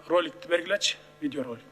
роликти бергилечи, видео ролик.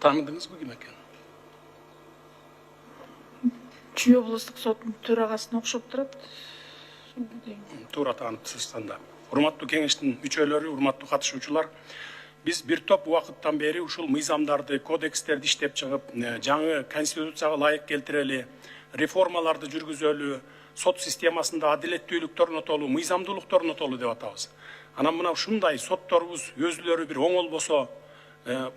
Tanıdınız mı kim eкен? Чүй облыстық соттың төрағасына окшоп турат. Туура таанып да. Урматтуу кеңештин мүчөлөрү, урматтуу катышуучулар, биз бир топ убакыттан бери ушул мыйзамдарды, кодекстерди иштеп чыгып, жаңы конституцияга ылайык келтирели, реформаларды жүргүзөлү, сот системасында адилеттүүлүктү орнотолу, мыйзамдуулукту орнотолу деп атабыз. Анан мына ушундай сотторубуз өзүлөрү бир оңолбосо,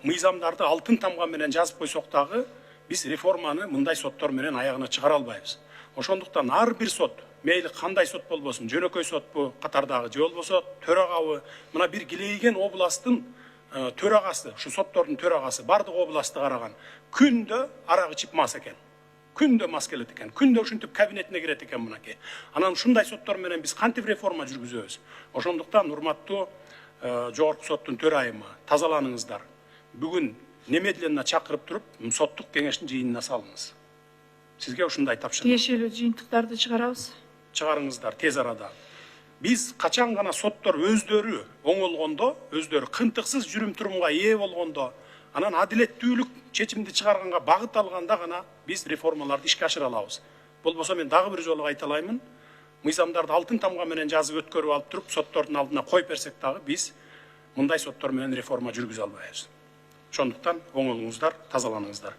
мыйзамдарды алтын тамга менен жазып койсок дагы, биз реформаны мындай соттор менен аягына чыгара албайбыз. Ошондуктан ар бир сот, мейли кандай сот болбосун, жөнөкөй сотпу катардагы, же болбосо төрагабы, мына бир килейген областтын төрагасы, ушу соттордун төрагасы бардык областты караган, күндө арак ичип мас экен. Күндө мас келет экен, күндө ушинтип кабинетине кирет экен мынакей. Анан ушундай соттор менен биз кантип реформа жүргүзөбүз? Ошондуктан урматтуу жогорку соттун төрайымы, тазаланыңыздар. Бүгүн немедленно чакырып туруп, соттук кеңештин жыйынына салыңыз. Сизге ушундай тапшырма. Тиешелүү жыйынтыктарды чыгарабыз. Чыгарыңыздар тез арада. Биз качан гана соттор өздөрү оңолгондо, өздөрү кынтыксыз жүрүм турумга ээ болгондо, анан адилеттүүлүк чечимди чыгарганга багыт алганда гана биз реформаларды ишке ашыра алабыз. Болбосо мен дагы бир жолу айталаймын, мыйзамдарды алтын тамга менен жазып өткөрүп алып туруп, соттордун алдына коюп берсек дагы биз мындай соттор менен реформа жүргүзө албайбыз. Ошондуктан оңолуңуздар, тазаланыңыздар.